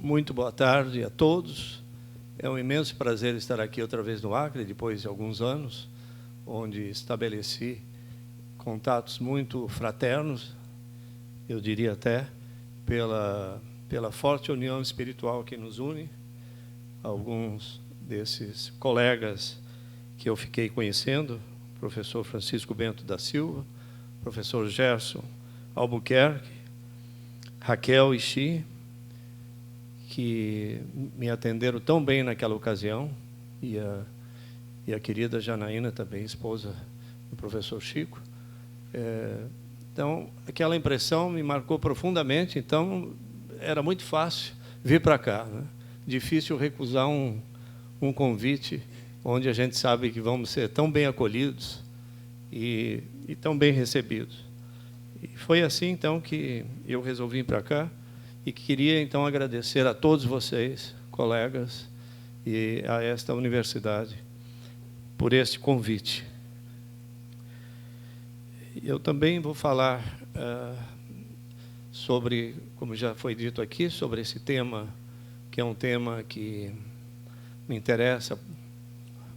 Muito boa tarde a todos. É um imenso prazer estar aqui outra vez no Acre, depois de alguns anos, onde estabeleci contatos muito fraternos, eu diria até, pela forte união espiritual que nos une. Alguns desses colegas que eu fiquei conhecendo, professor Francisco Bento da Silva, professor Gerson Albuquerque, Raquel Ixi, que me atenderam tão bem naquela ocasião, e a querida Janaína também, esposa do professor Chico. Então, aquela impressão me marcou profundamente, então era muito fácil vir para cá, né? Difícil recusar um convite onde a gente sabe que vamos ser tão bem acolhidos e tão bem recebidos. E foi assim, então, que eu resolvi ir para cá e queria, então, agradecer a todos vocês, colegas, e a esta universidade por este convite. Eu também vou falar sobre, como já foi dito aqui, sobre esse tema, que é um tema que me interessa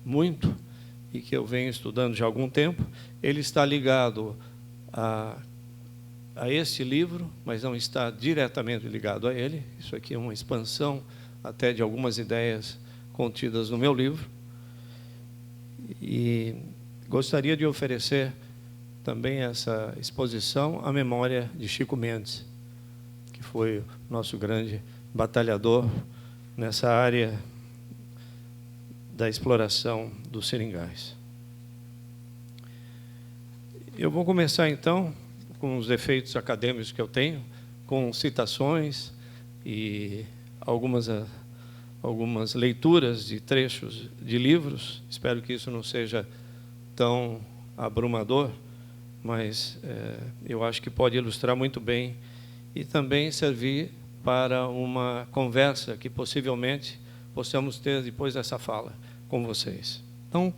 muito e que eu venho estudando já há algum tempo. Ele está ligado a este livro, mas não está diretamente ligado a ele. Isso aqui é uma expansão até de algumas ideias contidas no meu livro. E gostaria de oferecer também essa exposição à memória de Chico Mendes, que foi o nosso grande batalhador nessa área da exploração dos seringais. Eu vou começar, então, com os defeitos acadêmicos que eu tenho, com citações e algumas leituras de trechos de livros. Espero que isso não seja tão abrumador, mas eu acho que pode ilustrar muito bem e também servir para uma conversa que possivelmente possamos ter depois dessa fala com vocês. Então,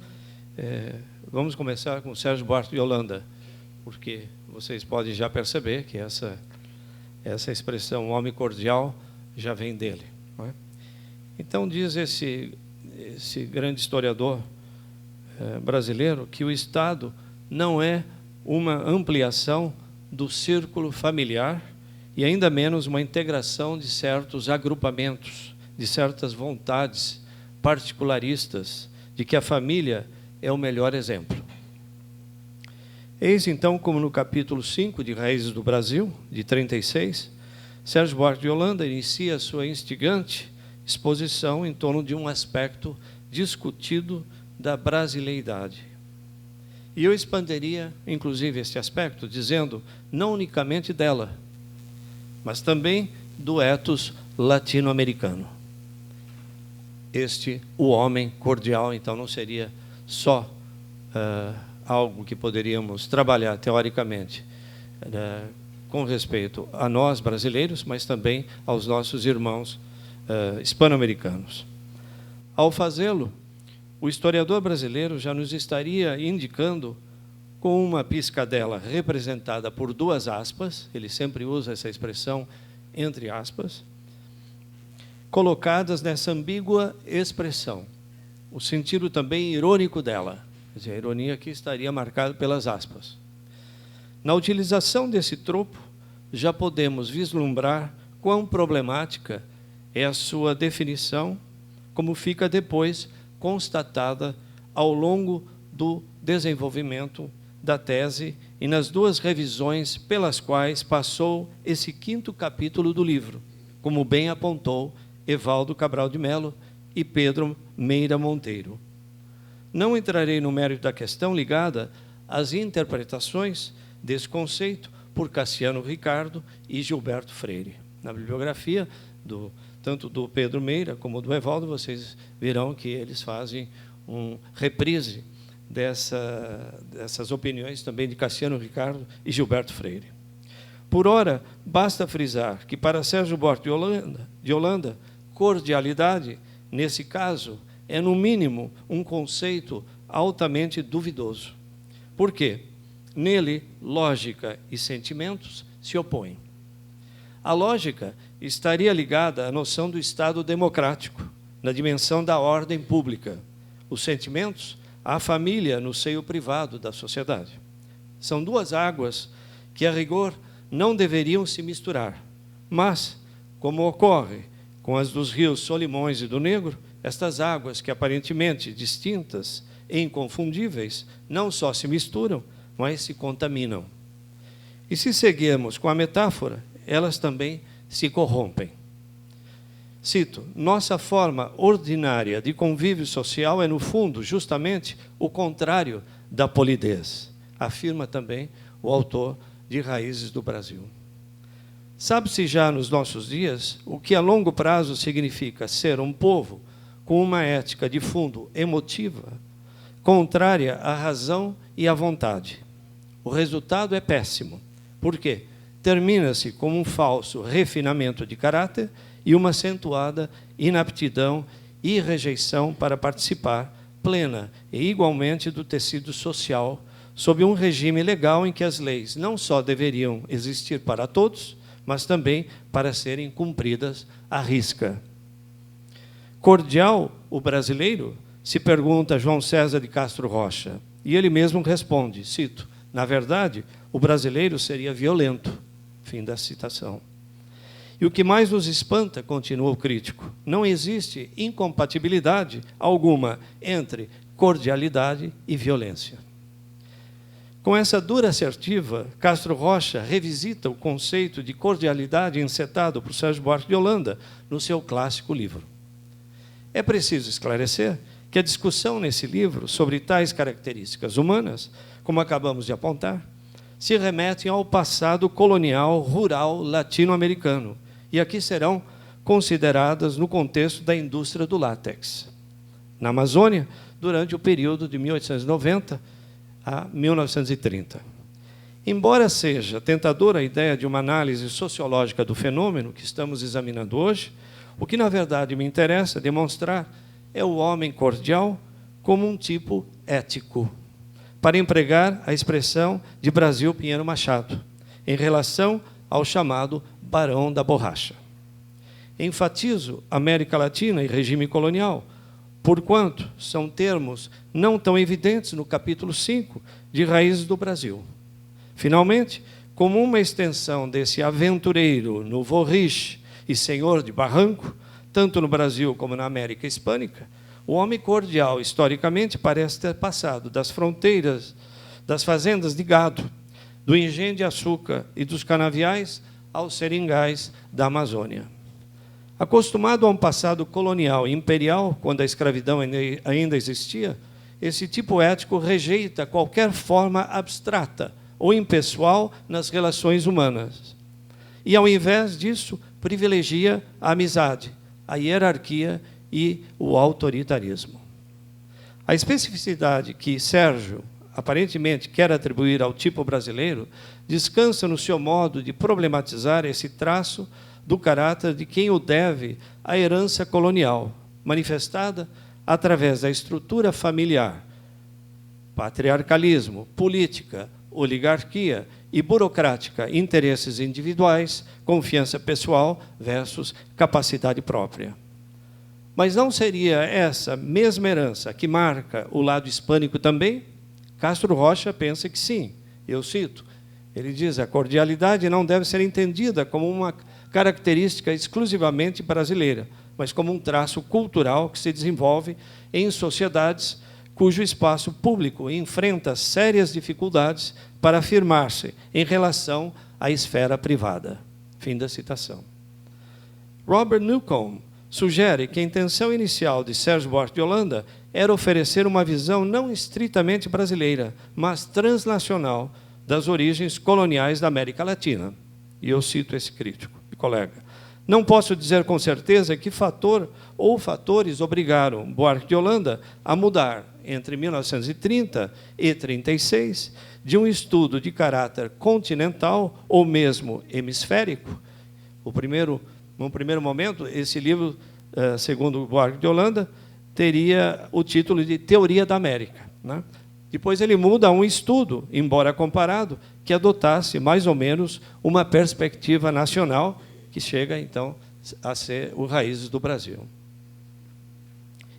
vamos começar com Sérgio Buarque de Holanda, porque vocês podem já perceber que essa expressão homem cordial já vem dele, não é? Então, diz esse grande historiador brasileiro que o Estado não é uma ampliação do círculo familiar e ainda menos uma integração de certos agrupamentos, de certas vontades particularistas, de que a família é o melhor exemplo. Eis, então, como no capítulo 5 de Raízes do Brasil, de 36, Sérgio Buarque de Holanda inicia a sua instigante exposição em torno de um aspecto discutido da brasileidade. E eu expandiria, inclusive, este aspecto, dizendo não unicamente dela, mas também do ethos latino-americano. O homem cordial, então, não seria só algo que poderíamos trabalhar teoricamente com respeito a nós, brasileiros, mas também aos nossos irmãos hispano-americanos. Ao fazê-lo, o historiador brasileiro já nos estaria indicando, com uma piscadela representada por duas aspas, ele sempre usa essa expressão entre aspas, colocadas nessa ambígua expressão, o sentido também irônico dela. Quer dizer, a ironia aqui estaria marcada pelas aspas. Na utilização desse tropo, já podemos vislumbrar quão problemática é a sua definição, como fica depois constatada ao longo do desenvolvimento da tese e nas duas revisões pelas quais passou esse 5º capítulo do livro, como bem apontou Evaldo Cabral de Melo e Pedro Meira Monteiro. Não entrarei no mérito da questão ligada às interpretações desse conceito por Cassiano Ricardo e Gilberto Freire. Na bibliografia, tanto do Pedro Meira como do Evaldo, vocês verão que eles fazem reprise dessas opiniões também de Cassiano Ricardo e Gilberto Freire. Por ora, basta frisar que, para Sérgio Buarque de Holanda, cordialidade, nesse caso, é, no mínimo, um conceito altamente duvidoso. Por quê? Nele, lógica e sentimentos se opõem. A lógica estaria ligada à noção do Estado democrático, na dimensão da ordem pública. Os sentimentos, à família no seio privado da sociedade. São duas águas que, a rigor, não deveriam se misturar. Mas, como ocorre com as dos rios Solimões e do Negro, estas águas, que aparentemente distintas e inconfundíveis, não só se misturam, mas se contaminam. E se seguirmos com a metáfora, elas também se corrompem. Cito, nossa forma ordinária de convívio social é, no fundo, justamente o contrário da polidez, afirma também o autor de Raízes do Brasil. Sabe-se já nos nossos dias o que a longo prazo significa ser um povo com uma ética de fundo emotiva, contrária à razão e à vontade. O resultado é péssimo. Por quê? Termina-se com um falso refinamento de caráter e uma acentuada inaptidão e rejeição para participar plena e igualmente do tecido social, sob um regime legal em que as leis não só deveriam existir para todos, mas também para serem cumpridas à risca. Cordial o brasileiro? Se pergunta João César de Castro Rocha. E ele mesmo responde, cito, na verdade, o brasileiro seria violento. Fim da citação. E o que mais nos espanta, continua o crítico, não existe incompatibilidade alguma entre cordialidade e violência. Com essa dura assertiva, Castro Rocha revisita o conceito de cordialidade encetado por Sérgio Buarque de Holanda no seu clássico livro. É preciso esclarecer que a discussão nesse livro sobre tais características humanas, como acabamos de apontar, se remetem ao passado colonial rural latino-americano, e aqui serão consideradas no contexto da indústria do látex. Na Amazônia, durante o período de 1890 a 1930. Embora seja tentadora a ideia de uma análise sociológica do fenômeno que estamos examinando hoje, o que, na verdade, me interessa demonstrar é o homem cordial como um tipo ético, para empregar a expressão de Brasil Pinheiro Machado, em relação ao chamado Barão da Borracha. Enfatizo América Latina e regime colonial, porquanto são termos não tão evidentes no capítulo 5 de Raízes do Brasil. Finalmente, como uma extensão desse aventureiro no Vorrich e senhor de barranco, tanto no Brasil como na América Hispânica, o homem cordial, historicamente, parece ter passado das fronteiras das fazendas de gado, do engenho de açúcar e dos canaviais aos seringais da Amazônia. Acostumado a um passado colonial e imperial, quando a escravidão ainda existia, esse tipo ético rejeita qualquer forma abstrata ou impessoal nas relações humanas. E, ao invés disso, privilegia a amizade, a hierarquia e o autoritarismo. A especificidade que Sérgio aparentemente quer atribuir ao tipo brasileiro descansa no seu modo de problematizar esse traço do caráter de quem o deve à herança colonial, manifestada através da estrutura familiar, patriarcalismo, política, oligarquia e burocrática, interesses individuais, confiança pessoal versus capacidade própria. Mas não seria essa mesma herança que marca o lado hispânico também? Castro Rocha pensa que sim. Eu cito, ele diz, a cordialidade não deve ser entendida como uma característica exclusivamente brasileira, mas como um traço cultural que se desenvolve em sociedades cujo espaço público enfrenta sérias dificuldades para afirmar-se em relação à esfera privada. Fim da citação. Robert Newcomb sugere que a intenção inicial de Sérgio Buarque de Holanda era oferecer uma visão não estritamente brasileira, mas transnacional das origens coloniais da América Latina. E eu cito esse crítico e colega. Não posso dizer com certeza que fator ou fatores obrigaram Buarque de Holanda a mudar, entre 1930 e 1936, de um estudo de caráter continental ou mesmo hemisférico. Num primeiro momento, esse livro, segundo Buarque de Holanda, teria o título de Teoria da América, né? Depois ele muda a um estudo, embora comparado, que adotasse mais ou menos uma perspectiva nacional que chega, então, a ser o Raízes do Brasil.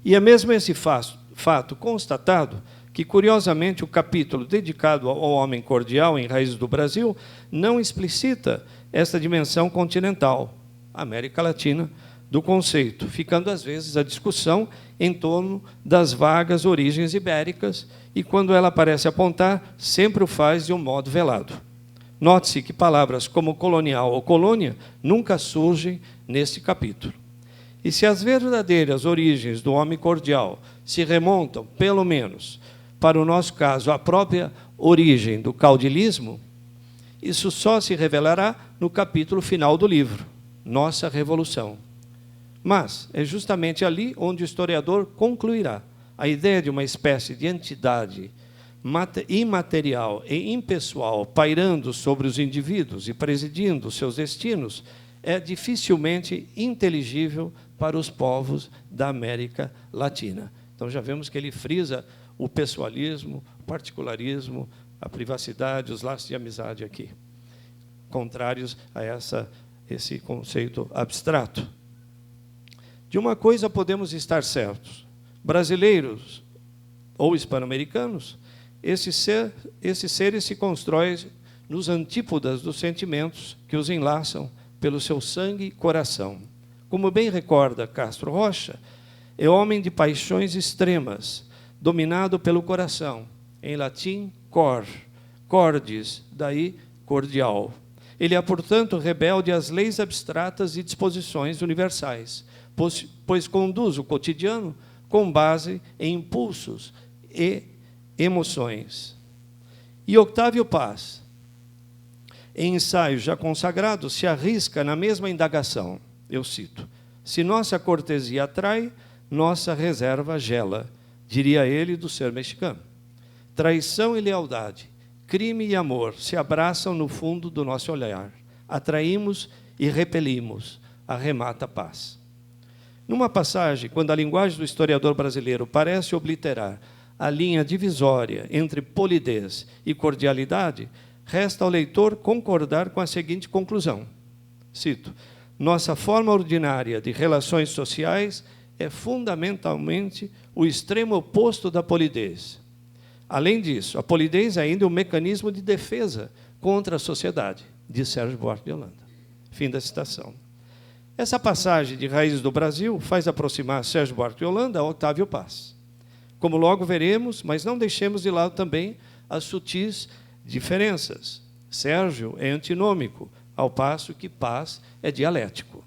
E é mesmo esse fato constatado que, curiosamente, o capítulo dedicado ao homem cordial em Raízes do Brasil não explicita esta dimensão continental, América Latina, do conceito, ficando, às vezes, a discussão em torno das vagas origens ibéricas e, quando ela parece apontar, sempre o faz de um modo velado. Note-se que palavras como colonial ou colônia nunca surgem neste capítulo. E se as verdadeiras origens do homem cordial se remontam, pelo menos, para o nosso caso, à própria origem do caudilismo, isso só se revelará no capítulo final do livro, Nossa Revolução. Mas é justamente ali onde o historiador concluirá a ideia de uma espécie de entidade imaterial e impessoal pairando sobre os indivíduos e presidindo seus destinos é dificilmente inteligível para os povos da América Latina. Então já vemos que ele frisa o pessoalismo, o particularismo, a privacidade, os laços de amizade aqui, contrários a esse conceito abstrato. De uma coisa podemos estar certos: brasileiros ou hispano-americanos, esses seres se constroem nos antípodas dos sentimentos que os enlaçam pelo seu sangue e coração. Como bem recorda Castro Rocha, é homem de paixões extremas, dominado pelo coração, em latim, cor, cordis, daí cordial. Ele é, portanto, rebelde às leis abstratas e disposições universais, pois conduz o cotidiano com base em impulsos e emoções. E Octávio Paz, em ensaios já consagrados, se arrisca na mesma indagação. Eu cito: se nossa cortesia atrai, nossa reserva gela, diria ele do ser mexicano. Traição e lealdade, crime e amor se abraçam no fundo do nosso olhar. Atraímos e repelimos, arremata Paz. Numa passagem, quando a linguagem do historiador brasileiro parece obliterar a linha divisória entre polidez e cordialidade, resta ao leitor concordar com a seguinte conclusão. Cito: nossa forma ordinária de relações sociais é fundamentalmente o extremo oposto da polidez. Além disso, a polidez é ainda um mecanismo de defesa contra a sociedade, diz Sérgio Buarque de Holanda. Fim da citação. Essa passagem de Raízes do Brasil faz aproximar Sérgio Buarque de Holanda a Octávio Paz. Como logo veremos, mas não deixemos de lado também as sutis diferenças. Sérgio é antinômico, ao passo que Paz é dialético.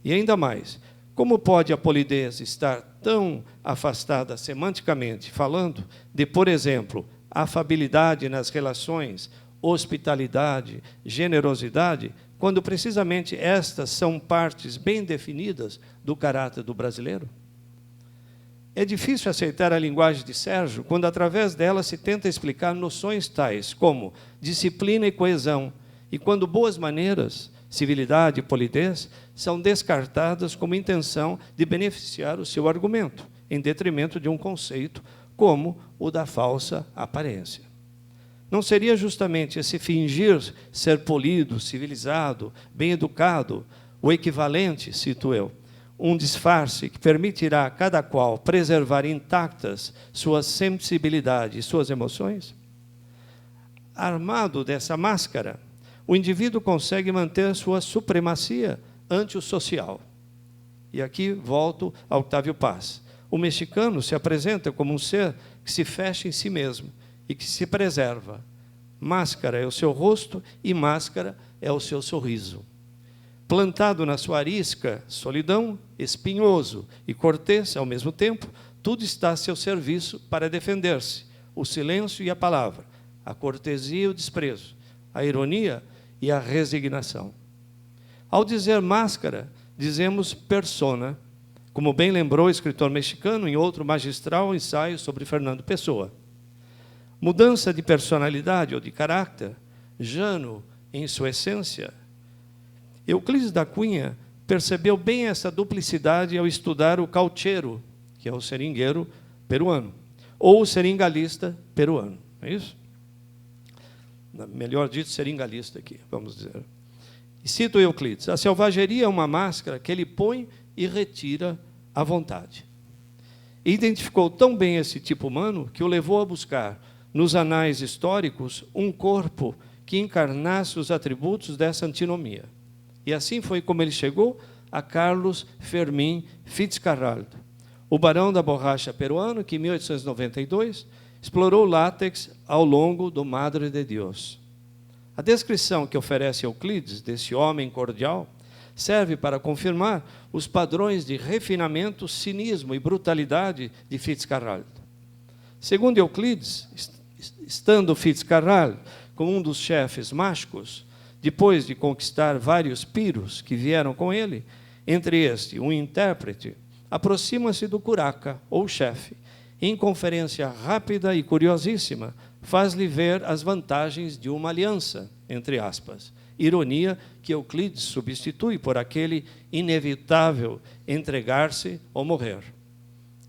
E ainda mais, como pode a polidez estar tão afastada semanticamente, falando de, por exemplo, afabilidade nas relações, hospitalidade, generosidade, quando precisamente estas são partes bem definidas do caráter do brasileiro? É difícil aceitar a linguagem de Sérgio quando, através dela, se tenta explicar noções tais como disciplina e coesão, e quando boas maneiras, civilidade e polidez são descartadas como intenção de beneficiar o seu argumento, em detrimento de um conceito como o da falsa aparência. Não seria justamente esse fingir ser polido, civilizado, bem educado, o equivalente, cito eu, um disfarce que permitirá a cada qual preservar intactas sua sensibilidade e suas emoções? Armado dessa máscara, o indivíduo consegue manter sua supremacia ante o social. E aqui volto a Octávio Paz. O mexicano se apresenta como um ser que se fecha em si mesmo e que se preserva. Máscara é o seu rosto e máscara é o seu sorriso. Plantado na sua arisca, solidão, espinhoso e cortês ao mesmo tempo, tudo está a seu serviço para defender-se: o silêncio e a palavra, a cortesia e o desprezo, a ironia e a resignação. Ao dizer máscara, dizemos persona, como bem lembrou o escritor mexicano em outro magistral ensaio sobre Fernando Pessoa. Mudança de personalidade ou de caráter, Jano, em sua essência. Euclides da Cunha percebeu bem essa duplicidade ao estudar o caucheiro, que é o seringueiro peruano, ou o seringalista peruano. Não é isso? Melhor dito, seringalista aqui, vamos dizer. E cito Euclides: a selvageria é uma máscara que ele põe e retira à vontade. E identificou tão bem esse tipo humano que o levou a buscar, nos anais históricos, um corpo que encarnasse os atributos dessa antinomia. E assim foi como ele chegou a Carlos Fermín Fitzcarrald, o barão da borracha peruano, que em 1892 explorou o látex ao longo do Madre de Dios. A descrição que oferece Euclides desse homem cordial serve para confirmar os padrões de refinamento, cinismo e brutalidade de Fitzcarrald. Segundo Euclides, estando Fitzcarrald como um dos chefes mágicos, depois de conquistar vários piros que vieram com ele, entre este um intérprete, aproxima-se do curaca, ou chefe, e em conferência rápida e curiosíssima, faz-lhe ver as vantagens de uma aliança, entre aspas, ironia que Euclides substitui por aquele inevitável entregar-se ou morrer.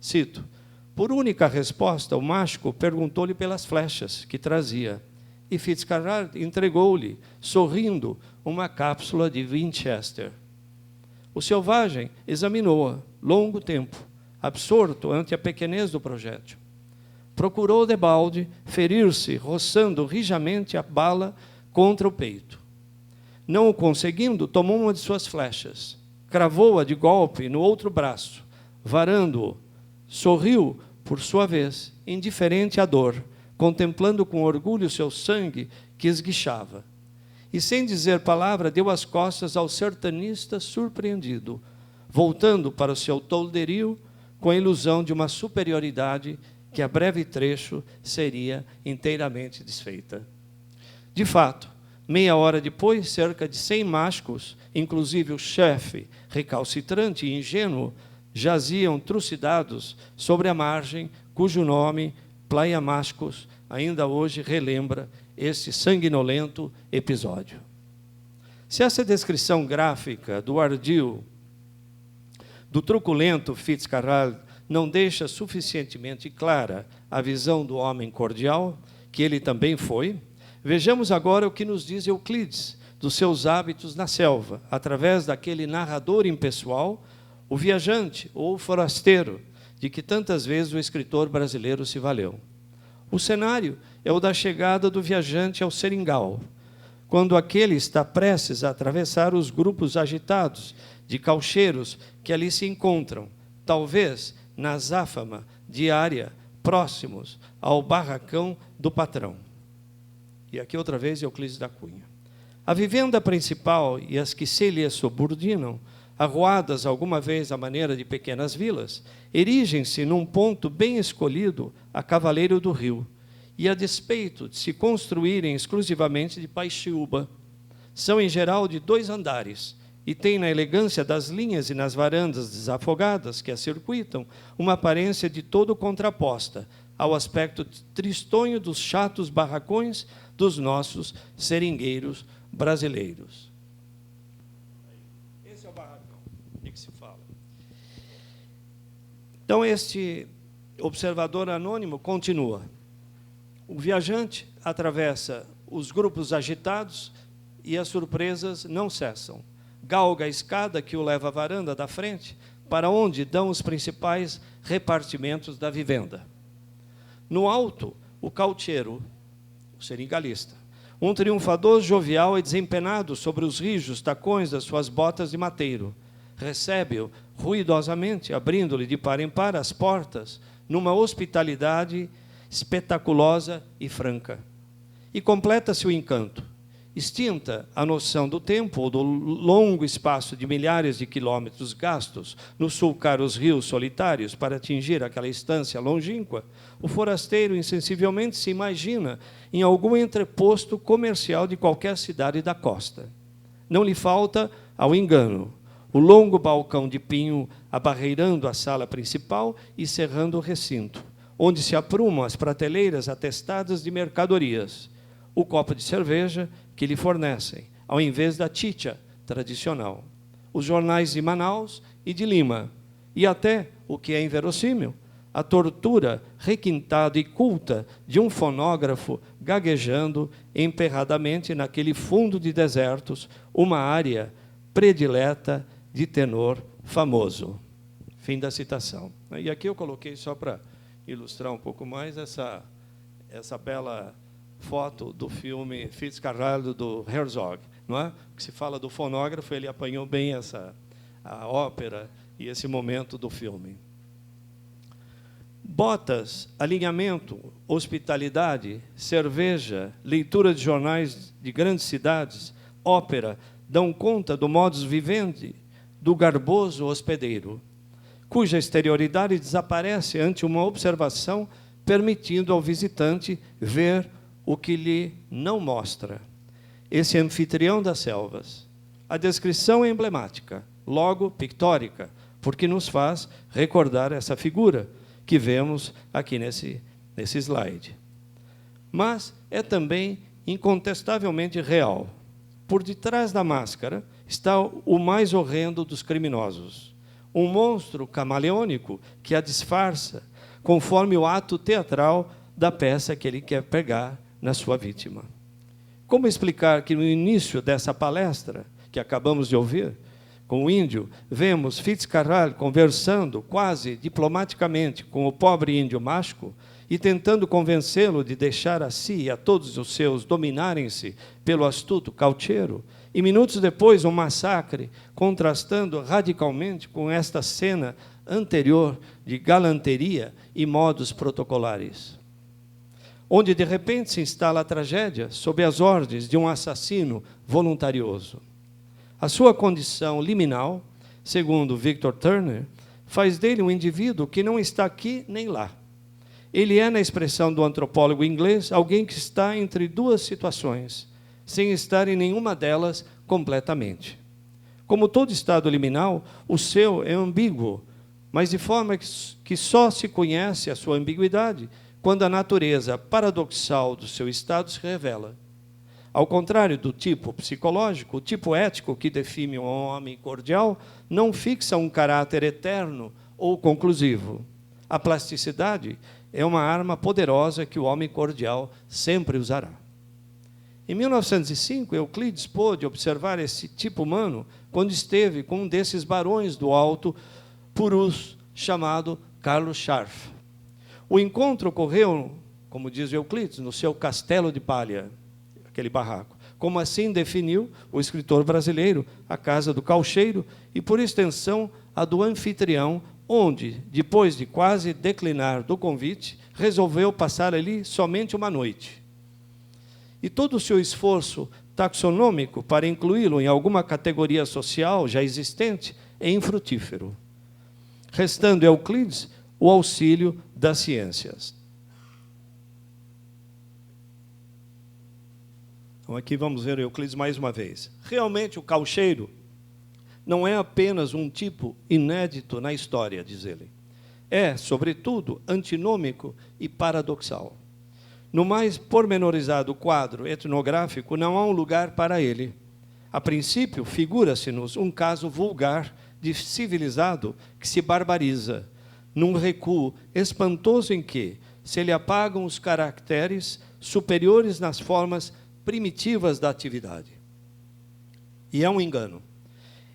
Cito: por única resposta, o mágico perguntou-lhe pelas flechas que trazia, e Fitzcarrald entregou-lhe, sorrindo, uma cápsula de Winchester. O selvagem examinou-a longo tempo, absorto ante a pequenez do projétil. Procurou debalde ferir-se, roçando rijamente a bala contra o peito. Não o conseguindo, tomou uma de suas flechas, cravou-a de golpe no outro braço, varando-o. Sorriu, por sua vez, indiferente à dor, contemplando com orgulho seu sangue que esguichava. E, sem dizer palavra, deu as costas ao sertanista surpreendido, voltando para o seu tolderio com a ilusão de uma superioridade que a breve trecho seria inteiramente desfeita. De fato, meia hora depois, cerca de 100 mágicos, inclusive o chefe recalcitrante e ingênuo, jaziam trucidados sobre a margem, cujo nome, Playa Mágicos, ainda hoje relembra este sanguinolento episódio. Se essa descrição gráfica do ardil, do truculento Fitzcarrald, não deixa suficientemente clara a visão do homem cordial, que ele também foi, vejamos agora o que nos diz Euclides dos seus hábitos na selva, através daquele narrador impessoal, o viajante ou o forasteiro, de que tantas vezes o escritor brasileiro se valeu. O cenário é o da chegada do viajante ao seringal, quando aquele está prestes a atravessar os grupos agitados de caucheiros que ali se encontram, talvez na azáfama diária, próximos ao barracão do patrão. E aqui outra vez Euclides da Cunha. A vivenda principal e as que se lhe subordinam, arruadas alguma vez à maneira de pequenas vilas, erigem-se num ponto bem escolhido a cavaleiro do rio, e a despeito de se construírem exclusivamente de paixiúba, são em geral de 2 andares, e têm na elegância das linhas e nas varandas desafogadas que a circuitam uma aparência de todo contraposta ao aspecto tristonho dos chatos barracões dos nossos seringueiros brasileiros. Esse é o barracão de que se fala. Então, este observador anônimo continua. O viajante atravessa os grupos agitados e as surpresas não cessam. Galga a escada que o leva à varanda da frente, para onde dão os principais repartimentos da vivenda. No alto, o caucheiro, o seringalista, um triunfador jovial e desempenado sobre os rijos tacões das suas botas de mateiro, recebe-o ruidosamente, abrindo-lhe de par em par as portas, numa hospitalidade espetaculosa e franca. E completa-se o encanto. Extinta a noção do tempo ou do longo espaço de milhares de quilômetros gastos no sulcar os rios solitários para atingir aquela estância longínqua, o forasteiro insensivelmente se imagina em algum entreposto comercial de qualquer cidade da costa. Não lhe falta, ao engano, o longo balcão de pinho abarreirando a sala principal e cerrando o recinto, onde se aprumam as prateleiras atestadas de mercadorias, o copo de cerveja que lhe fornecem, ao invés da chicha tradicional, os jornais de Manaus e de Lima, e até, o que é inverossímil, a tortura requintada e culta de um fonógrafo gaguejando emperradamente naquele fundo de desertos, uma área predileta de tenor famoso. Fim da citação. E aqui eu coloquei, só para ilustrar um pouco mais, essa bela foto do filme Fitzcarraldo, do Herzog. Não é? Que se fala do fonógrafo, ele apanhou bem a ópera e esse momento do filme. Botas, alinhamento, hospitalidade, cerveja, leitura de jornais de grandes cidades, ópera, dão conta do modus vivendi do garboso hospedeiro, cuja exterioridade desaparece ante uma observação, permitindo ao visitante ver o que lhe não mostra. Esse anfitrião das selvas. A descrição é emblemática, logo pictórica, porque nos faz recordar essa figura que vemos aqui nesse slide. Mas é também incontestavelmente real. Por detrás da máscara está o mais horrendo dos criminosos, um monstro camaleônico que a disfarça conforme o ato teatral da peça que ele quer pegar na sua vítima. Como explicar que no início dessa palestra que acabamos de ouvir, com o índio, vemos Fitzcarraldo conversando quase diplomaticamente com o pobre índio mágico e tentando convencê-lo de deixar a si e a todos os seus dominarem-se pelo astuto caucheiro, e minutos depois um massacre, contrastando radicalmente com esta cena anterior de galanteria e modos protocolares, onde de repente se instala a tragédia sob as ordens de um assassino voluntarioso. A sua condição liminal, segundo Victor Turner, faz dele um indivíduo que não está aqui nem lá. Ele é, na expressão do antropólogo inglês, alguém que está entre duas situações, sem estar em nenhuma delas completamente. Como todo estado liminal, o seu é ambíguo, mas de forma que só se conhece a sua ambiguidade quando a natureza paradoxal do seu estado se revela. Ao contrário do tipo psicológico, o tipo ético que define um homem cordial não fixa um caráter eterno ou conclusivo. A plasticidade é uma arma poderosa que o homem cordial sempre usará. Em 1905, Euclides pôde observar esse tipo humano quando esteve com um desses barões do Alto Purus, chamado Carlos Scharf. O encontro ocorreu, como diz Euclides, no seu castelo de palha, aquele barraco. Como assim definiu o escritor brasileiro, a casa do caucheiro e, por extensão, a do anfitrião, onde, depois de quase declinar do convite, resolveu passar ali somente uma noite. E todo o seu esforço taxonômico para incluí-lo em alguma categoria social já existente é infrutífero, restando Euclides o auxílio das ciências. Então, aqui vamos ver Euclides mais uma vez. Realmente, o caucheiro não é apenas um tipo inédito na história, diz ele. É, sobretudo, antinômico e paradoxal. No mais pormenorizado quadro etnográfico, não há um lugar para ele. A princípio, figura-se-nos um caso vulgar de civilizado que se barbariza, num recuo espantoso em que se lhe apagam os caracteres superiores nas formas primitivas da atividade. E é um engano.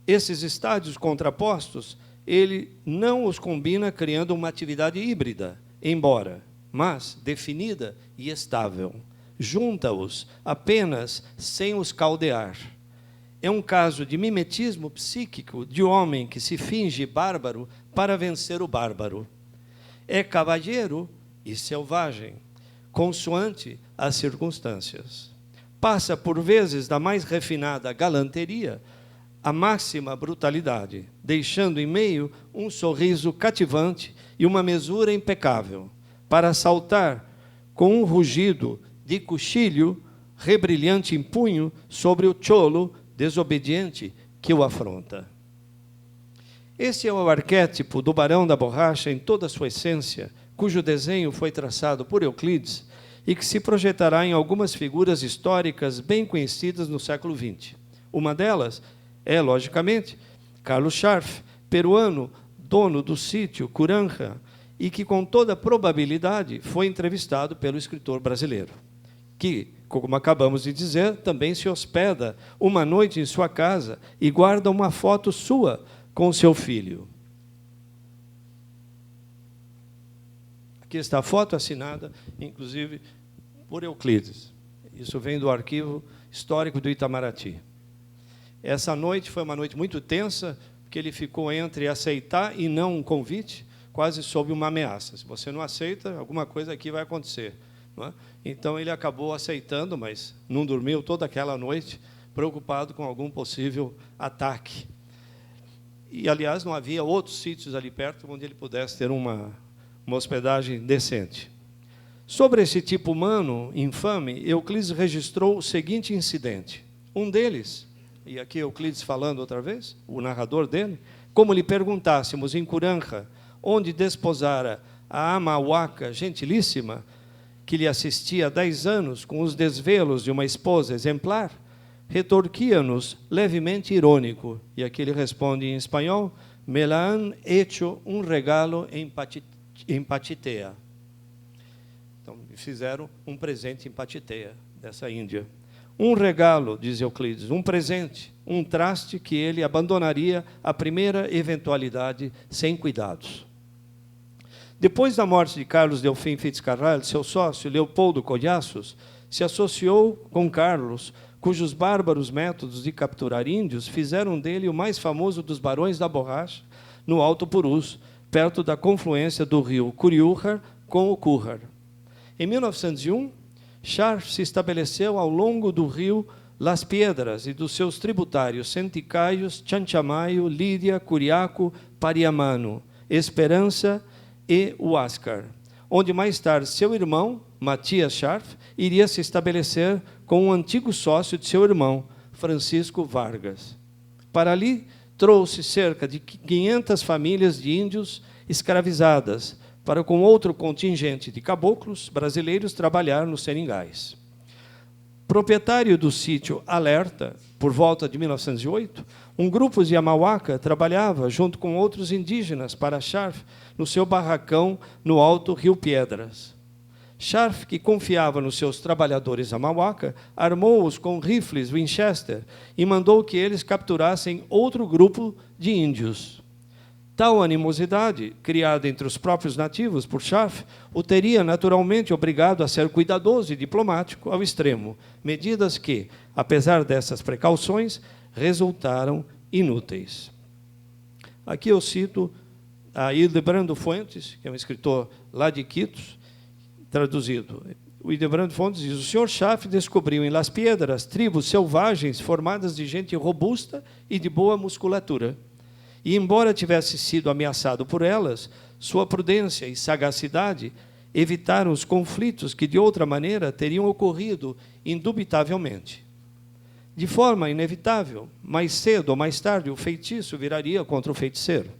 Esses estádios contrapostos, ele não os combina criando uma atividade híbrida, embora, mas definida e estável. Junta-os apenas sem os caldear. É um caso de mimetismo psíquico de homem que se finge bárbaro para vencer o bárbaro. É cavalheiro e selvagem, consoante as circunstâncias. Passa, por vezes, da mais refinada galanteria à máxima brutalidade, deixando em meio um sorriso cativante e uma mesura impecável, para saltar com um rugido de cuchillo rebrilhante em punho sobre o cholo desobediente que o afronta. Esse é o arquétipo do Barão da Borracha em toda a sua essência, cujo desenho foi traçado por Euclides e que se projetará em algumas figuras históricas bem conhecidas no século XX. Uma delas é, logicamente, Carlos Scharf, peruano, dono do sítio Curanja, e que, com toda probabilidade, foi entrevistado pelo escritor brasileiro, que, como acabamos de dizer, também se hospeda uma noite em sua casa e guarda uma foto sua com seu filho. Aqui está a foto assinada, inclusive, por Euclides. Isso vem do arquivo histórico do Itamaraty. Essa noite foi uma noite muito tensa, porque ele ficou entre aceitar e não um convite, quase sob uma ameaça. Se você não aceita, alguma coisa aqui vai acontecer. Não é? Então, ele acabou aceitando, mas não dormiu toda aquela noite, preocupado com algum possível ataque. E, aliás, não havia outros sítios ali perto onde ele pudesse ter uma hospedagem decente. Sobre esse tipo humano infame, Euclides registrou o seguinte incidente. Um deles, e aqui Euclides falando outra vez, o narrador dele, como lhe perguntássemos em Curanha, onde desposara a ama Huaca gentilíssima, que lhe assistia há 10 anos com os desvelos de uma esposa exemplar, retorquia-nos levemente irônico, e aqui ele responde em espanhol, me la han hecho un regalo em Pachitea. Então, fizeram um presente em Pachitea, dessa Índia. Um regalo, diz Euclides, um presente, um traste que ele abandonaria à primeira eventualidade sem cuidados. Depois da morte de Carlos Delfim Fitzcarrald, seu sócio, Leopoldo Collaços, se associou com Carlos, cujos bárbaros métodos de capturar índios fizeram dele o mais famoso dos barões da borracha, no Alto Purus, perto da confluência do rio Curiújar com o Currar. Em 1901, Scharf se estabeleceu ao longo do rio Las Piedras e dos seus tributários Centicaios, Chanchamayo, Lídia, Curiaco, Pariamano, Esperança e Huáscar, onde mais tarde seu irmão, Matias Scharf, iria se estabelecer com um antigo sócio de seu irmão, Francisco Vargas. Para ali, trouxe cerca de 500 famílias de índios escravizadas, para com outro contingente de caboclos brasileiros trabalhar nos seringais. Proprietário do sítio Alerta, por volta de 1908, um grupo de Amauaca trabalhava junto com outros indígenas para Scharf no seu barracão no Alto Rio Piedras. Scharf, que confiava nos seus trabalhadores Amauaca, armou-os com rifles Winchester e mandou que eles capturassem outro grupo de índios. Tal animosidade, criada entre os próprios nativos por Scharf, o teria naturalmente obrigado a ser cuidadoso e diplomático ao extremo, medidas que, apesar dessas precauções, resultaram inúteis. Aqui eu cito a Hildebrando Fuentes, que é um escritor lá de Quitos, traduzido. O Hildebrando Fuentes diz: o senhor Scharf descobriu em Las Piedras tribos selvagens formadas de gente robusta e de boa musculatura. E, embora tivesse sido ameaçado por elas, sua prudência e sagacidade evitaram os conflitos que, de outra maneira, teriam ocorrido indubitavelmente. De forma inevitável, mais cedo ou mais tarde, o feitiço viraria contra o feiticeiro.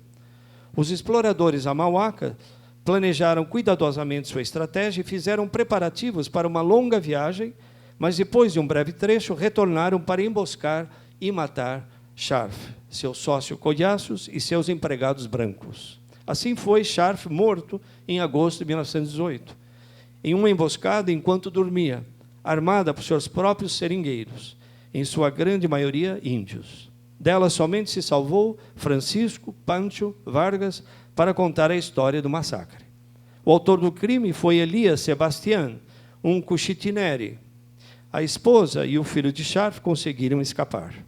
Os exploradores Amauaca planejaram cuidadosamente sua estratégia e fizeram preparativos para uma longa viagem, mas, depois de um breve trecho, retornaram para emboscar e matar Scharf, seu sócio Collaços e seus empregados brancos. Assim foi Scharf morto em agosto de 1918, em uma emboscada enquanto dormia, armada por seus próprios seringueiros, em sua grande maioria índios. Dela somente se salvou Francisco Pancho Vargas para contar a história do massacre. O autor do crime foi Elias Sebastián, um cuchitinere. A esposa e o filho de Scharf conseguiram escapar.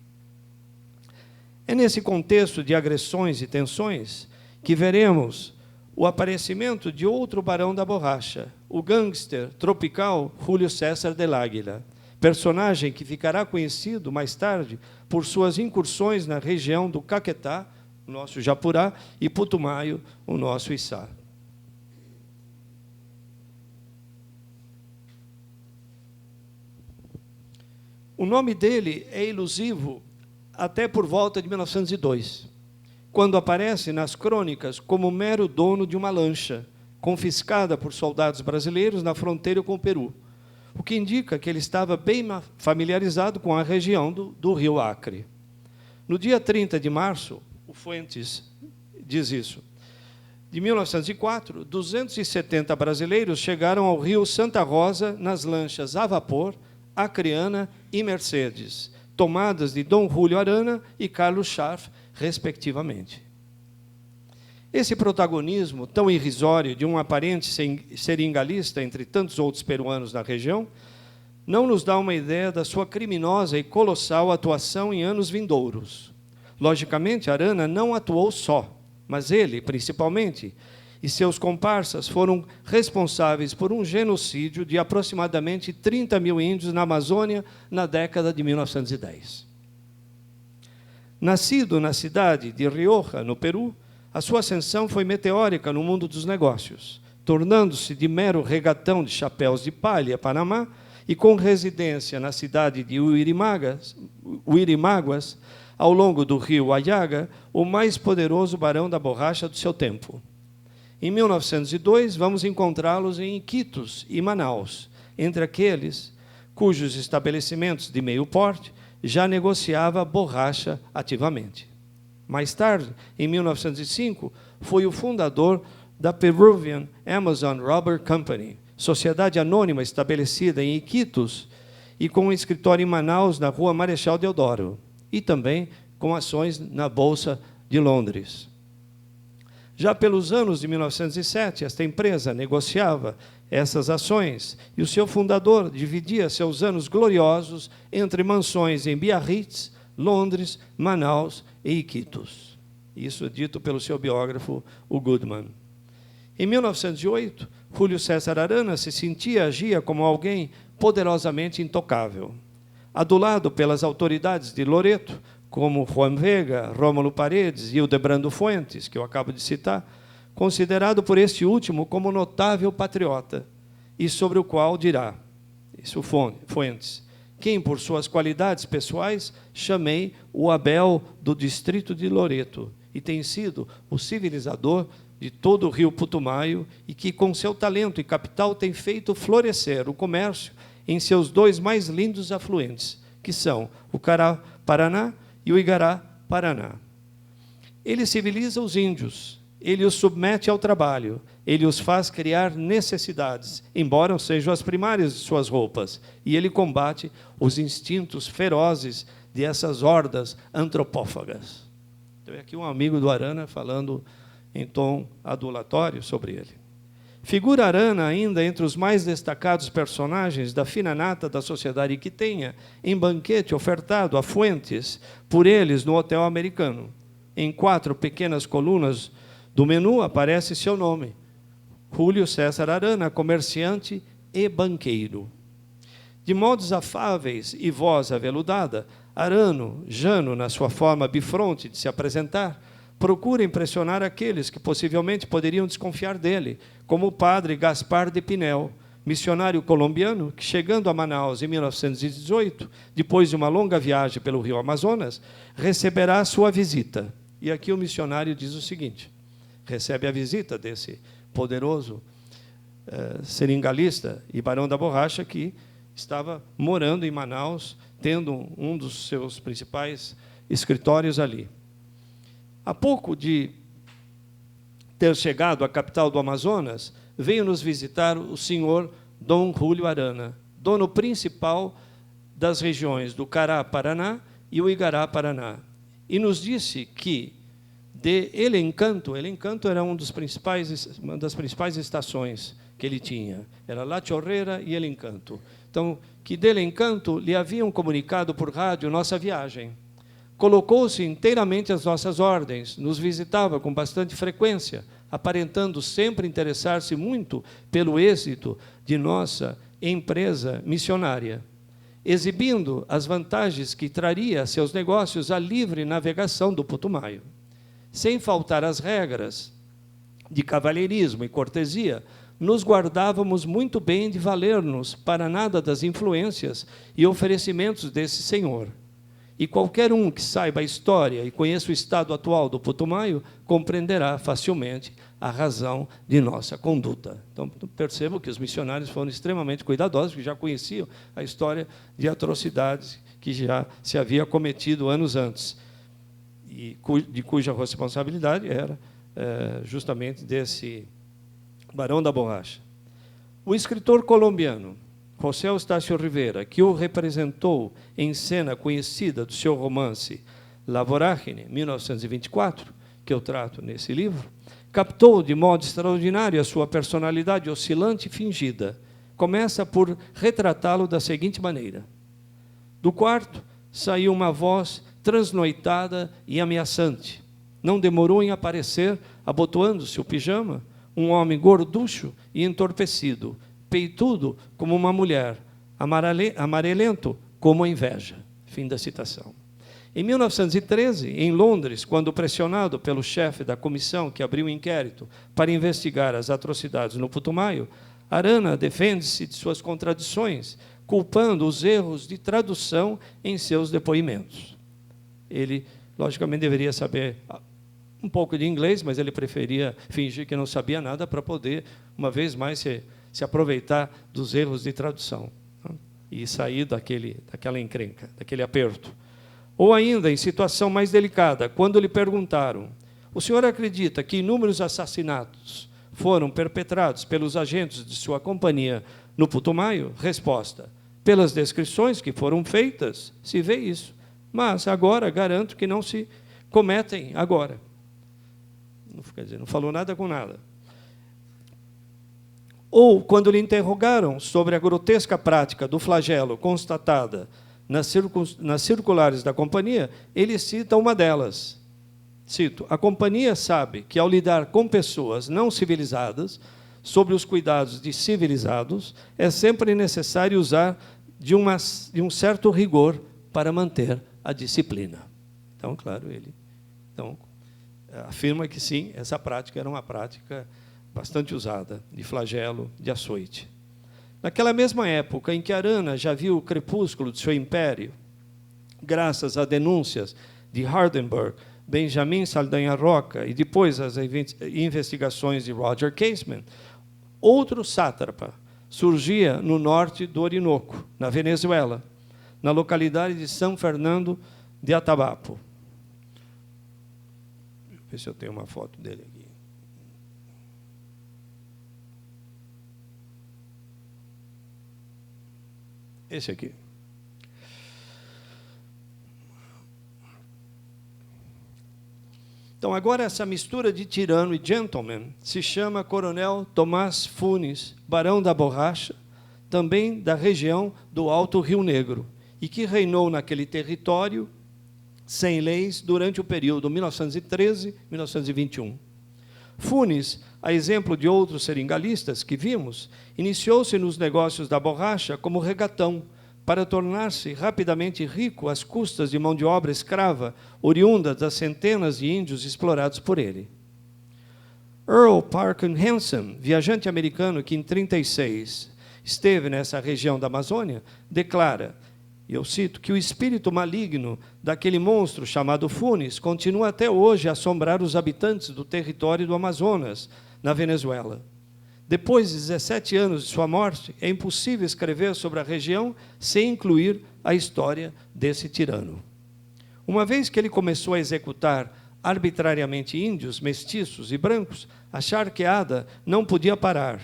É nesse contexto de agressões e tensões que veremos o aparecimento de outro barão da borracha, o gangster tropical Júlio César del Águila, personagem que ficará conhecido mais tarde por suas incursões na região do Caquetá, o nosso Japurá, e Putumayo, o nosso Içá. O nome dele é elusivo até por volta de 1902, quando aparece nas crônicas como mero dono de uma lancha, confiscada por soldados brasileiros na fronteira com o Peru, o que indica que ele estava bem familiarizado com a região do rio Acre. No dia 30 de março, o Fuentes diz isso, de 1904, 270 brasileiros chegaram ao rio Santa Rosa nas lanchas a vapor, Acreana e Mercedes, tomadas de Dom Julio Arana e Carlos Scharf, respectivamente. Esse protagonismo tão irrisório de um aparente seringalista entre tantos outros peruanos na região não nos dá uma ideia da sua criminosa e colossal atuação em anos vindouros. Logicamente, Arana não atuou só, mas ele, principalmente, e seus comparsas foram responsáveis por um genocídio de aproximadamente 30 mil índios na Amazônia na década de 1910. Nascido na cidade de Rioja, no Peru, a sua ascensão foi meteórica no mundo dos negócios, tornando-se de mero regatão de chapéus de palha, Panamá, e com residência na cidade de Uirimaguas, ao longo do rio Ayaga, o mais poderoso barão da borracha do seu tempo. Em 1902, vamos encontrá-los em Iquitos e Manaus, entre aqueles cujos estabelecimentos de meio porte já negociava borracha ativamente. Mais tarde, em 1905, foi o fundador da Peruvian Amazon Rubber Company, sociedade anônima estabelecida em Iquitos e com um escritório em Manaus, na rua Marechal Deodoro, e também com ações na Bolsa de Londres. Já pelos anos de 1907, esta empresa negociava essas ações e o seu fundador dividia seus anos gloriosos entre mansões em Biarritz, Londres, Manaus e Iquitos. Isso é dito pelo seu biógrafo, o Goodman. Em 1908, Júlio César Arana se sentia e agia como alguém poderosamente intocável. Adulado pelas autoridades de Loreto, como Juan Vega, Rômulo Paredes e Hildebrando Fuentes, que eu acabo de citar, considerado por este último como notável patriota, e sobre o qual dirá, isso Fuentes, quem, por suas qualidades pessoais, chamei o Abel do distrito de Loreto, e tem sido o civilizador de todo o rio Putumayo, e que, com seu talento e capital, tem feito florescer o comércio em seus dois mais lindos afluentes, que são o Cará-Paraná e o Igará-Paraná. Ele civiliza os índios, ele os submete ao trabalho, ele os faz criar necessidades, embora sejam as primárias de suas roupas, e ele combate os instintos ferozes dessas hordas antropófagas. Então, é aqui um amigo do Arana falando em tom adulatório sobre ele. Figura Arana ainda entre os mais destacados personagens da fina nata da sociedade iquitenha, em banquete ofertado a Fuentes por eles no hotel americano. Em 4 pequenas colunas do menu aparece seu nome, Júlio César Arana, comerciante e banqueiro. De modos afáveis e voz aveludada, Arano, Jano, na sua forma bifronte de se apresentar, procura impressionar aqueles que possivelmente poderiam desconfiar dele, como o padre Gaspar de Pinel, missionário colombiano, que, chegando a Manaus em 1918, depois de uma longa viagem pelo rio Amazonas, receberá sua visita. E aqui o missionário diz o seguinte, recebe a visita desse poderoso seringalista e barão da borracha que estava morando em Manaus, tendo um dos seus principais escritórios ali. Há pouco de ter chegado à capital do Amazonas, veio nos visitar o senhor Dom Julio Arana, dono principal das regiões do Cará-Paraná e o Igará-Paraná, e nos disse que de El Encanto era uma das principais estações que ele tinha, era La Chorrera e El Encanto. Então, que del Encanto lhe haviam comunicado por rádio nossa viagem. Colocou-se inteiramente às nossas ordens, nos visitava com bastante frequência, aparentando sempre interessar-se muito pelo êxito de nossa empresa missionária, exibindo as vantagens que traria a seus negócios a livre navegação do Putumayo. Sem faltar às regras de cavalheirismo e cortesia, nos guardávamos muito bem de valer-nos para nada das influências e oferecimentos desse senhor. E qualquer um que saiba a história e conheça o estado atual do Putumayo compreenderá facilmente a razão de nossa conduta. Então, percebo que os missionários foram extremamente cuidadosos, porque já conheciam a história de atrocidades que já se havia cometido anos antes, e de cuja responsabilidade era justamente desse Barão da Borracha. O escritor colombiano José Eustáquio Rivera, que o representou em cena conhecida do seu romance La Vorágine, 1924, que eu trato nesse livro, captou de modo extraordinário a sua personalidade oscilante e fingida. Começa por retratá-lo da seguinte maneira: do quarto saiu uma voz transnoitada e ameaçante. Não demorou em aparecer, abotoando-se o pijama, um homem gorducho e entorpecido, peitudo como uma mulher, amarelento como a inveja. Fim da citação. Em 1913, em Londres, quando pressionado pelo chefe da comissão que abriu o inquérito para investigar as atrocidades no Putumayo, Arana defende-se de suas contradições, culpando os erros de tradução em seus depoimentos. Ele, logicamente, deveria saber um pouco de inglês, mas ele preferia fingir que não sabia nada para poder, uma vez mais, se aproveitar dos erros de tradução, né, e sair daquela encrenca, daquele aperto. Ou ainda, em situação mais delicada, quando lhe perguntaram: o senhor acredita que inúmeros assassinatos foram perpetrados pelos agentes de sua companhia no Putumayo? Resposta: pelas descrições que foram feitas, se vê isso. Mas agora garanto que não se cometem agora. Quer dizer, não falou nada com nada. Ou, quando lhe interrogaram sobre a grotesca prática do flagelo constatada nas circulares da companhia, ele cita uma delas. Cito: a companhia sabe que, ao lidar com pessoas não civilizadas, sob os cuidados de civilizados, é sempre necessário usar de um certo rigor para manter a disciplina. Então, claro, ele afirma que, sim, essa prática era uma prática bastante usada, de flagelo, de açoite. Naquela mesma época em que Arana já viu o crepúsculo de seu império, graças a denúncias de Hardenberg, Benjamin Saldanha Roca e depois as investigações de Roger Casement, outro sátrapa surgia no norte do Orinoco, na Venezuela, na localidade de São Fernando de Atabapo. Deixa eu ver se eu tenho uma foto dele aqui. Esse aqui. Então, agora, essa mistura de tirano e gentleman se chama Coronel Tomás Funes, Barão da Borracha, também da região do Alto Rio Negro, e que reinou naquele território sem leis durante o período 1913-1921. Funes, a exemplo de outros seringalistas que vimos, iniciou-se nos negócios da borracha como regatão, para tornar-se rapidamente rico às custas de mão de obra escrava, oriunda das centenas de índios explorados por ele. Earl Parkin Hansen, viajante americano que, em 1936, esteve nessa região da Amazônia, declara, e eu cito, que o espírito maligno daquele monstro chamado Funes continua até hoje a assombrar os habitantes do território do Amazonas, na Venezuela. Depois de 17 anos de sua morte, é impossível escrever sobre a região sem incluir a história desse tirano. Uma vez que ele começou a executar arbitrariamente índios, mestiços e brancos, a charqueada não podia parar.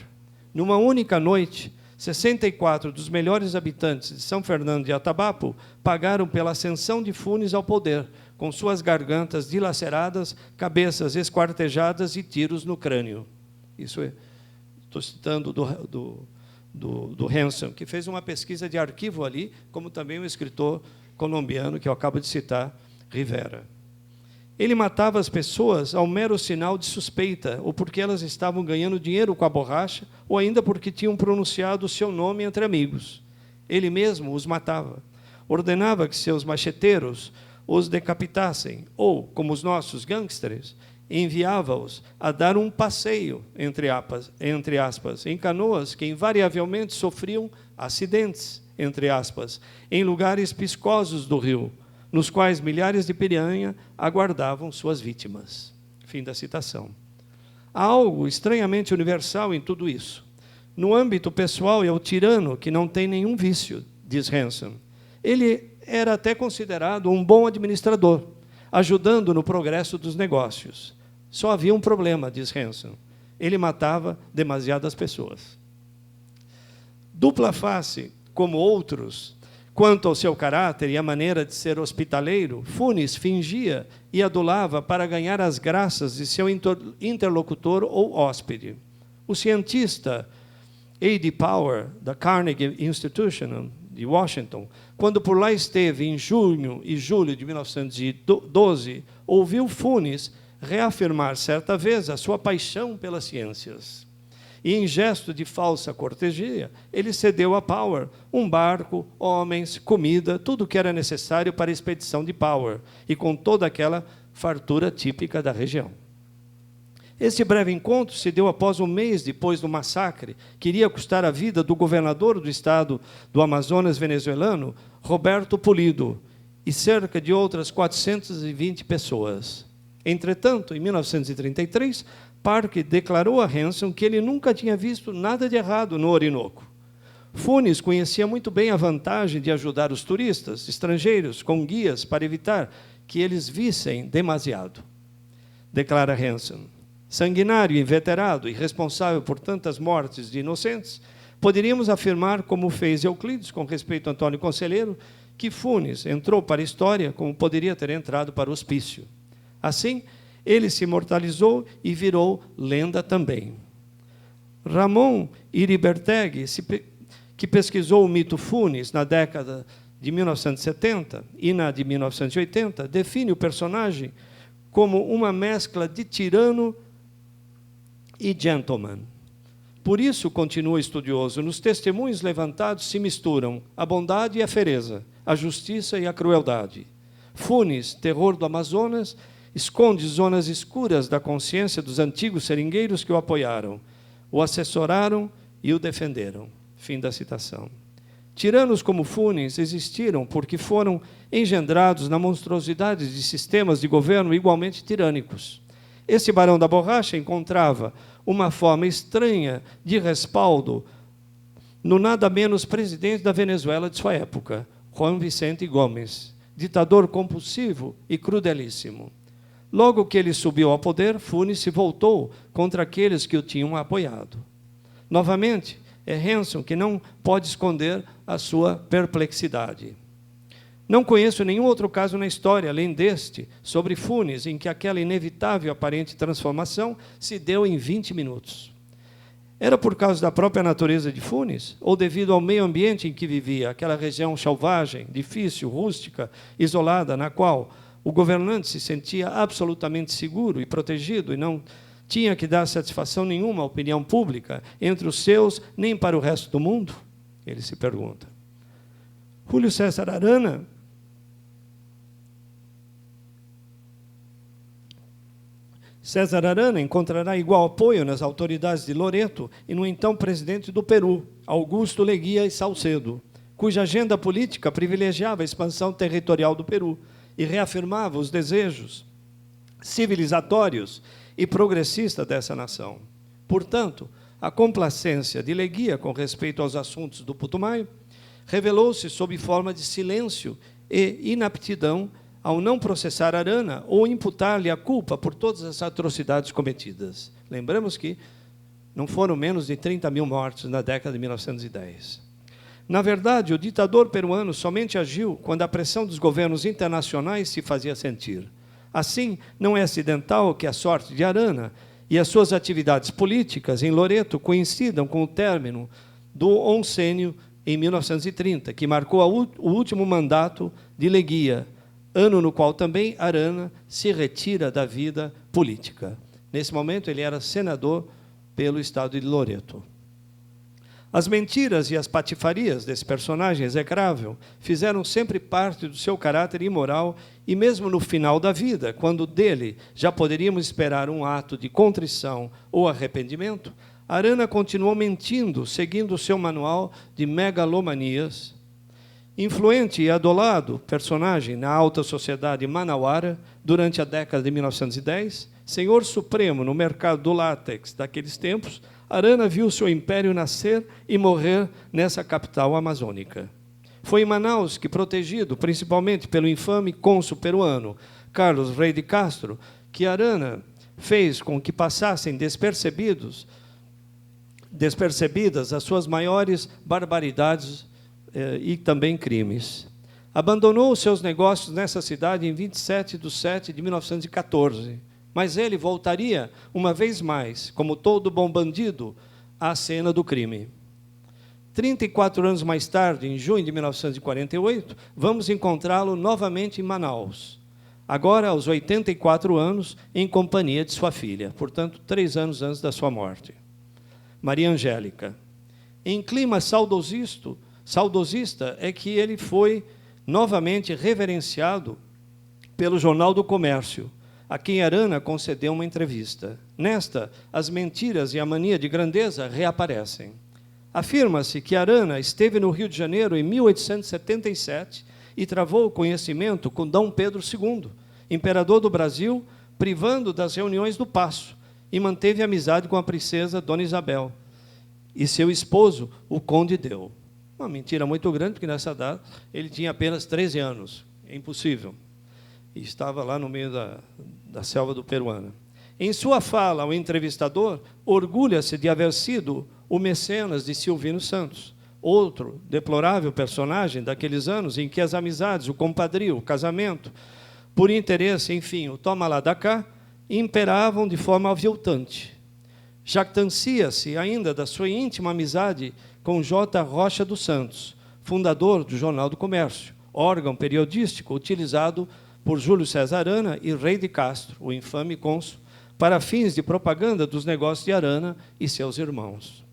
Numa única noite, 64 dos melhores habitantes de São Fernando de Atabapo pagaram pela ascensão de Funes ao poder, com suas gargantas dilaceradas, cabeças esquartejadas e tiros no crânio. Isso é, estou citando do Hansen, que fez uma pesquisa de arquivo ali, como também um escritor colombiano, que eu acabo de citar, Rivera. Ele matava as pessoas ao mero sinal de suspeita, ou porque elas estavam ganhando dinheiro com a borracha, ou ainda porque tinham pronunciado o seu nome entre amigos. Ele mesmo os matava. Ordenava que seus macheteiros os decapitassem, ou, como os nossos gangsters, enviava-os a dar um passeio, entre aspas, em canoas que invariavelmente sofriam acidentes, entre aspas, em lugares piscosos do rio, nos quais milhares de piranha aguardavam suas vítimas. Fim da citação. Há algo estranhamente universal em tudo isso. No âmbito pessoal, é o tirano que não tem nenhum vício, diz Hansen. Ele era até considerado um bom administrador, ajudando no progresso dos negócios. Só havia um problema, diz Hanson. Ele matava demasiadas pessoas. Dupla face, como outros, quanto ao seu caráter e a maneira de ser hospitaleiro, Funes fingia e adulava para ganhar as graças de seu interlocutor ou hóspede. O cientista A.D. Power, da Carnegie Institution, de Washington, quando por lá esteve em junho e julho de 1912, ouviu Funes reafirmar certa vez a sua paixão pelas ciências. E, em gesto de falsa cortesia, ele cedeu a Power um barco, homens, comida, tudo o que era necessário para a expedição de Power, e com toda aquela fartura típica da região. Este breve encontro se deu após um mês depois do massacre que iria custar a vida do governador do estado do Amazonas venezuelano, Roberto Pulido, e cerca de outras 420 pessoas. Entretanto, em 1933, Park declarou a Hanson que ele nunca tinha visto nada de errado no Orinoco. Funes conhecia muito bem a vantagem de ajudar os turistas estrangeiros com guias para evitar que eles vissem demasiado. Declara Hanson. Sanguinário, inveterado e responsável por tantas mortes de inocentes, poderíamos afirmar, como fez Euclides com respeito a Antônio Conselheiro, que Funes entrou para a história como poderia ter entrado para o hospício. Assim, ele se imortalizou e virou lenda também. Ramon Iribertegui, que pesquisou o mito Funes na década de 1970 e na de 1980, define o personagem como uma mescla de tirano e gentleman. Por isso, continua o estudioso, nos testemunhos levantados se misturam a bondade e a fereza, a justiça e a crueldade. Funes, terror do Amazonas, esconde zonas escuras da consciência dos antigos seringueiros que o apoiaram, o assessoraram e o defenderam. Fim da citação. Tiranos como Funes existiram porque foram engendrados na monstruosidade de sistemas de governo igualmente tirânicos. Esse barão da borracha encontrava uma forma estranha de respaldo no nada menos presidente da Venezuela de sua época, Juan Vicente Gómez, ditador compulsivo e crudelíssimo. Logo que ele subiu ao poder, Funes se voltou contra aqueles que o tinham apoiado. Novamente, é Hanson que não pode esconder a sua perplexidade. Não conheço nenhum outro caso na história, além deste, sobre Funes, em que aquela inevitável aparente transformação se deu em 20 minutos. Era por causa da própria natureza de Funes, ou devido ao meio ambiente em que vivia, aquela região selvagem, difícil, rústica, isolada, na qual o governante se sentia absolutamente seguro e protegido e não tinha que dar satisfação nenhuma à opinião pública entre os seus, nem para o resto do mundo? Ele se pergunta. Júlio César Arana encontrará igual apoio nas autoridades de Loreto e no então presidente do Peru, Augusto Leguía e Salcedo, cuja agenda política privilegiava a expansão territorial do Peru e reafirmava os desejos civilizatórios e progressistas dessa nação. Portanto, a complacência de Leguía com respeito aos assuntos do Putumayo revelou-se sob forma de silêncio e inaptidão ao não processar Arana ou imputar-lhe a culpa por todas as atrocidades cometidas. Lembramos que não foram menos de 30 mil mortos na década de 1910. Na verdade, o ditador peruano somente agiu quando a pressão dos governos internacionais se fazia sentir. Assim, não é acidental que a sorte de Arana e as suas atividades políticas em Loreto coincidam com o término do oncênio em 1930, que marcou o último mandato de Leguía, ano no qual também Arana se retira da vida política. Nesse momento, ele era senador pelo estado de Loreto. As mentiras e as patifarias desse personagem execrável fizeram sempre parte do seu caráter imoral e mesmo no final da vida, quando dele já poderíamos esperar um ato de contrição ou arrependimento, Arana continuou mentindo, seguindo o seu manual de megalomanias. Influente e adulado personagem na alta sociedade manauara durante a década de 1910, senhor supremo no mercado do látex daqueles tempos, Arana viu seu império nascer e morrer nessa capital amazônica. Foi em Manaus que, protegido principalmente pelo infame cônsul peruano Carlos Rey de Castro, que Arana fez com que passassem despercebidas as suas maiores barbaridades e também crimes. Abandonou os seus negócios nessa cidade em 27 de setembro de 1914, mas ele voltaria, uma vez mais, como todo bom bandido, à cena do crime. 34 anos mais tarde, em junho de 1948, vamos encontrá-lo novamente em Manaus, agora aos 84 anos, em companhia de sua filha, portanto, 3 anos antes da sua morte. Maria Angélica. Em clima saudosista é que ele foi novamente reverenciado pelo Jornal do Comércio, a quem Arana concedeu uma entrevista. Nesta, as mentiras e a mania de grandeza reaparecem. Afirma-se que Arana esteve no Rio de Janeiro em 1877 e travou o conhecimento com Dom Pedro II, imperador do Brasil, privando das reuniões do Paço, e manteve amizade com a princesa Dona Isabel e seu esposo, o Conde Deu. Uma mentira muito grande, porque nessa data ele tinha apenas 13 anos. É impossível. E estava lá no meio da selva do Peruana. Em sua fala ao entrevistador, orgulha-se de haver sido o mecenas de Silvino Santos, outro deplorável personagem daqueles anos em que as amizades, o compadrio, o casamento, por interesse, enfim, o toma lá da cá, imperavam de forma aviltante. Jactancia-se ainda da sua íntima amizade com J. Rocha dos Santos, fundador do Jornal do Comércio, órgão periodístico utilizado por Júlio César Arana e Rei de Castro, o infame cônsul, para fins de propaganda dos negócios de Arana e seus irmãos.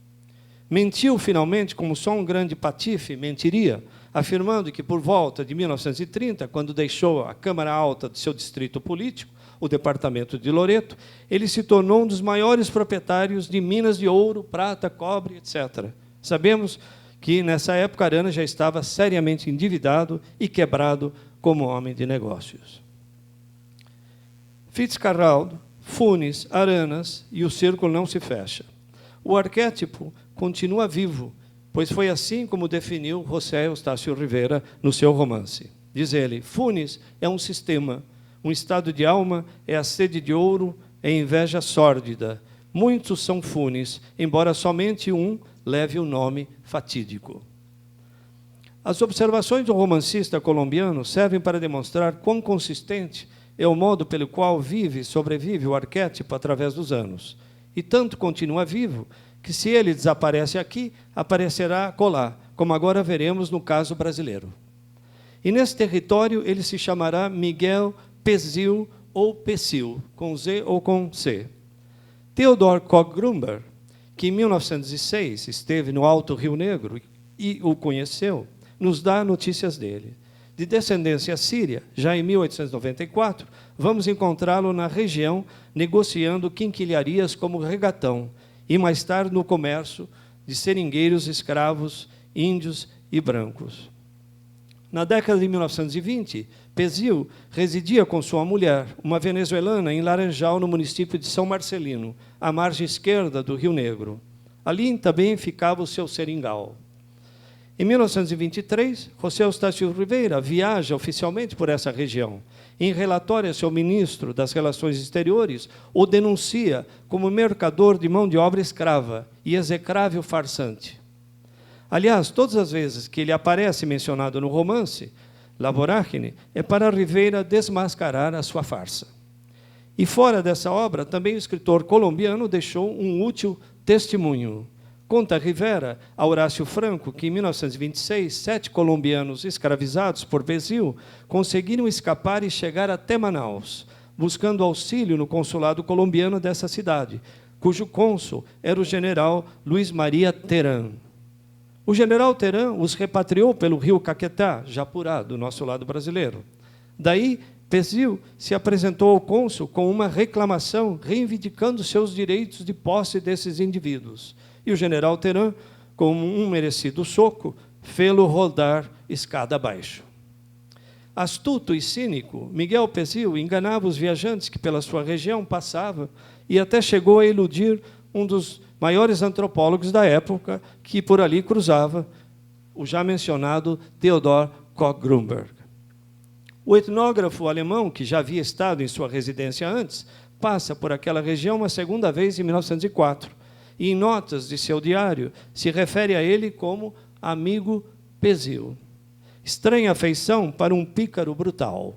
Mentiu, finalmente, como só um grande patife mentiria, afirmando que, por volta de 1930, quando deixou a Câmara Alta de seu distrito político, o departamento de Loreto, ele se tornou um dos maiores proprietários de minas de ouro, prata, cobre, etc. Sabemos que, nessa época, Arana já estava seriamente endividado e quebrado como homem de negócios. Fitzcarraldo, Funes, Aranas e o círculo não se fecha. O arquétipo continua vivo, pois foi assim como definiu José Eustácio Rivera no seu romance. Diz ele: Funes é um sistema, um estado de alma, é a sede de ouro, é inveja sórdida. Muitos são Funes, embora somente um leve o nome fatídico. As observações do romancista colombiano servem para demonstrar quão consistente é o modo pelo qual vive e sobrevive o arquétipo através dos anos. E tanto continua vivo, que se ele desaparece aqui, aparecerá acolá, como agora veremos no caso brasileiro. E nesse território ele se chamará Miguel Pezil ou Pecil, com Z ou com C. Theodor Koch-Grünberg, que em 1906 esteve no Alto Rio Negro e o conheceu, nos dá notícias dele. De descendência síria, já em 1894, vamos encontrá-lo na região negociando quinquilharias como regatão e mais tarde no comércio de seringueiros, escravos, índios e brancos. Na década de 1920, Pezil residia com sua mulher, uma venezuelana, em Laranjal, no município de São Marcelino, à margem esquerda do Rio Negro. Ali também ficava o seu seringal. Em 1923, José Eustácio Rivera viaja oficialmente por essa região. Em relatório a seu ministro das Relações Exteriores, o denuncia como mercador de mão de obra escrava e execrável farsante. Aliás, todas as vezes que ele aparece mencionado no romance, La Vorágine, é para Rivera desmascarar a sua farsa. E fora dessa obra, também o escritor colombiano deixou um útil testemunho. Conta Rivera a Horácio Franco que, em 1926, 7 colombianos escravizados por Pezil conseguiram escapar e chegar até Manaus, buscando auxílio no consulado colombiano dessa cidade, cujo cônsul era o general Luiz Maria Terán. O general Terán os repatriou pelo rio Caquetá, Japurá, do nosso lado brasileiro. Daí, Pezil se apresentou ao cônsul com uma reclamação reivindicando seus direitos de posse desses indivíduos. E o general Terán, com um merecido soco, fê-lo rodar escada abaixo. Astuto e cínico, Miguel Pezil enganava os viajantes que pela sua região passavam e até chegou a iludir um dos maiores antropólogos da época que por ali cruzava, o já mencionado Theodor Koch-Grünberg. O etnógrafo alemão, que já havia estado em sua residência antes, passa por aquela região uma segunda vez em 1904, e em notas de seu diário se refere a ele como amigo Pézio. Estranha afeição para um pícaro brutal.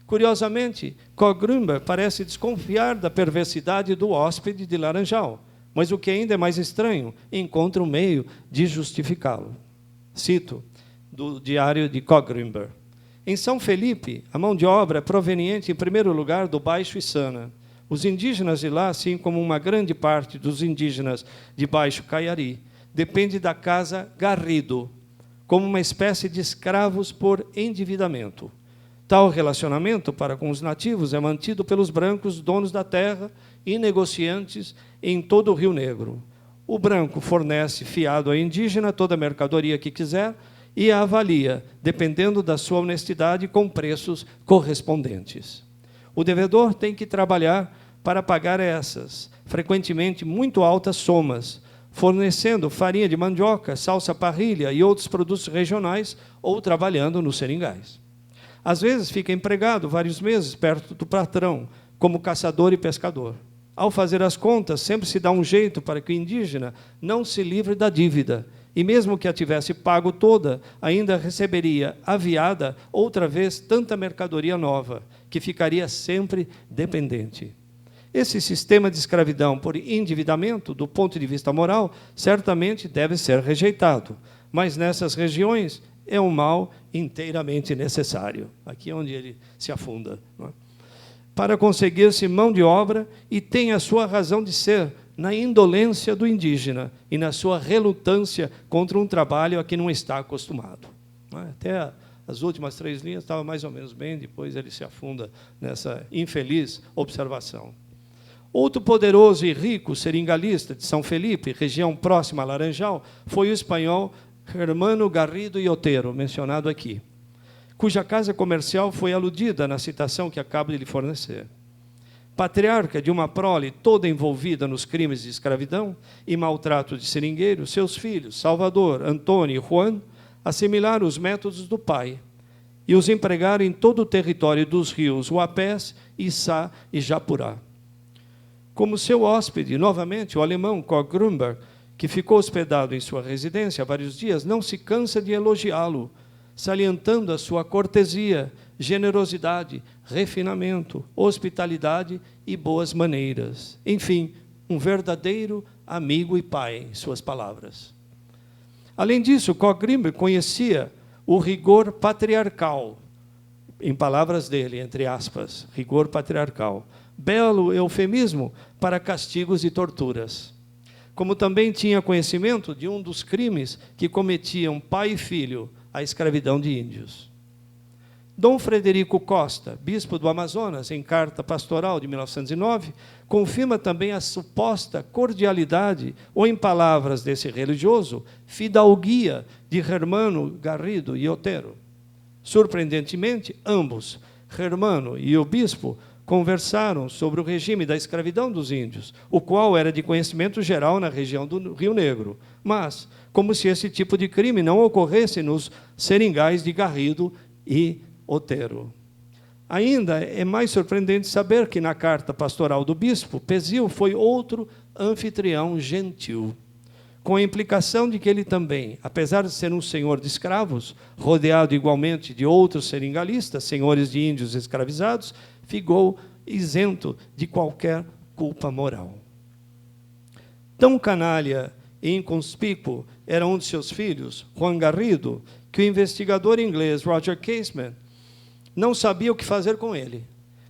Curiosamente, Coggrumber parece desconfiar da perversidade do hóspede de Laranjal, mas o que ainda é mais estranho, encontra um meio de justificá-lo. Cito do diário de Coggrumber. Em São Felipe, a mão de obra é proveniente, em primeiro lugar, do Baixo Içana. Os indígenas de lá, assim como uma grande parte dos indígenas de Baixo Caiari, depende da casa Garrido, como uma espécie de escravos por endividamento. Tal relacionamento para com os nativos é mantido pelos brancos, donos da terra e negociantes em todo o Rio Negro. O branco fornece fiado ao indígena toda a mercadoria que quiser e a avalia, dependendo da sua honestidade, com preços correspondentes. O devedor tem que trabalhar para pagar essas, frequentemente muito altas somas, fornecendo farinha de mandioca, salsa parrilha e outros produtos regionais ou trabalhando nos seringais. Às vezes fica empregado vários meses perto do patrão, como caçador e pescador. Ao fazer as contas, sempre se dá um jeito para que o indígena não se livre da dívida, e mesmo que a tivesse pago toda, ainda receberia aviada outra vez tanta mercadoria nova, que ficaria sempre dependente. Esse sistema de escravidão por endividamento, do ponto de vista moral, certamente deve ser rejeitado, mas nessas regiões é um mal inteiramente necessário. Aqui é onde ele se afunda. Não é? Para conseguir-se mão de obra, e tem a sua razão de ser na indolência do indígena e na sua relutância contra um trabalho a que não está acostumado. Não é? Até as últimas 3 linhas estava mais ou menos bem, depois ele se afunda nessa infeliz observação. Outro poderoso e rico seringalista de São Felipe, região próxima a Laranjal, foi o espanhol Germano Garrido y Otero, mencionado aqui, cuja casa comercial foi aludida na citação que acabo de lhe fornecer. Patriarca de uma prole toda envolvida nos crimes de escravidão e maltrato de seringueiros, seus filhos, Salvador, Antônio e Juan, assimilaram os métodos do pai e os empregaram em todo o território dos rios Uapés, Içá e Japurá. Como seu hóspede, novamente, o alemão Coggrumber, que ficou hospedado em sua residência há vários dias, não se cansa de elogiá-lo, salientando a sua cortesia, generosidade, refinamento, hospitalidade e boas maneiras. Enfim, um verdadeiro amigo e pai, em suas palavras. Além disso, Coggrumber conhecia o rigor patriarcal, em palavras dele, entre aspas, rigor patriarcal, belo eufemismo para castigos e torturas. Como também tinha conhecimento de um dos crimes que cometiam pai e filho, a escravidão de índios. Dom Frederico Costa, bispo do Amazonas, em carta pastoral de 1909, confirma também a suposta cordialidade, ou em palavras desse religioso, fidalguia de Germano Garrido y Otero. Surpreendentemente, ambos, Germano e o bispo, conversaram sobre o regime da escravidão dos índios, o qual era de conhecimento geral na região do Rio Negro, mas como se esse tipo de crime não ocorresse nos seringais de Garrido e Otero. Ainda é mais surpreendente saber que, na carta pastoral do bispo, Pézio foi outro anfitrião gentil, com a implicação de que ele também, apesar de ser um senhor de escravos, rodeado igualmente de outros seringalistas, senhores de índios escravizados, ficou isento de qualquer culpa moral. Tão canalha e inconspícuo era um de seus filhos, Juan Garrido, que o investigador inglês Roger Casement não sabia o que fazer com ele.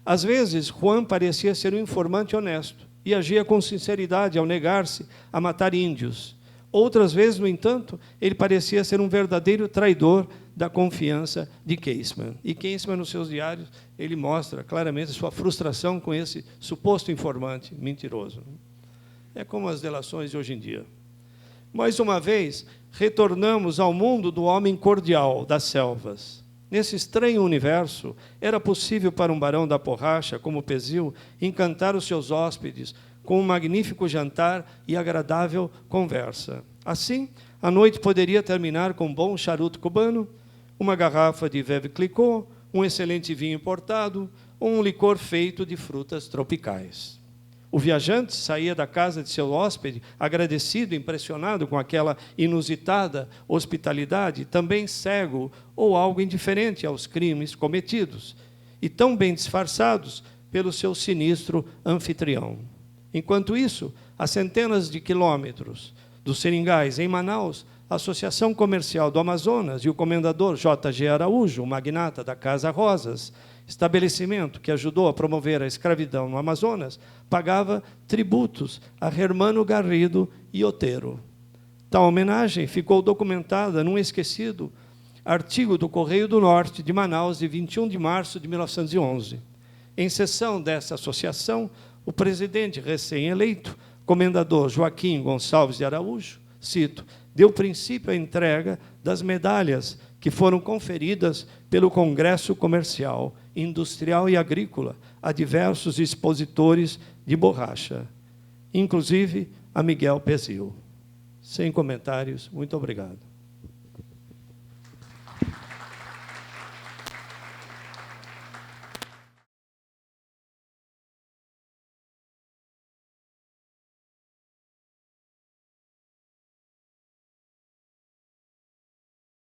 Às vezes, Juan parecia ser um informante honesto e agia com sinceridade ao negar-se a matar índios. Outras vezes, no entanto, ele parecia ser um verdadeiro traidor da confiança de Casement. E Casement, nos seus diários, ele mostra claramente sua frustração com esse suposto informante mentiroso. É como as delações de hoje em dia. Mais uma vez, retornamos ao mundo do homem cordial das selvas. Nesse estranho universo, era possível para um barão da borracha, como Pézio, encantar os seus hóspedes com um magnífico jantar e agradável conversa. Assim, a noite poderia terminar com um bom charuto cubano, uma garrafa de Veuve Clicquot, um excelente vinho importado ou um licor feito de frutas tropicais. O viajante saía da casa de seu hóspede agradecido, impressionado com aquela inusitada hospitalidade, também cego ou algo indiferente aos crimes cometidos, e tão bem disfarçados pelo seu sinistro anfitrião. Enquanto isso, a centenas de quilômetros dos Seringais, em Manaus, a Associação Comercial do Amazonas e o comendador J.G. Araújo, o magnata da Casa Rosas, estabelecimento que ajudou a promover a escravidão no Amazonas, pagava tributos a Hermano Garrido e Otero. Tal homenagem ficou documentada num esquecido artigo do Correio do Norte de Manaus, de 21 de março de 1911. Em sessão dessa associação, o presidente recém-eleito, comendador Joaquim Gonçalves de Araújo, cito, deu princípio à entrega das medalhas que foram conferidas pelo Congresso Comercial, Industrial e Agrícola a diversos expositores de borracha, inclusive a Miguel Pezil. Sem comentários, muito obrigado.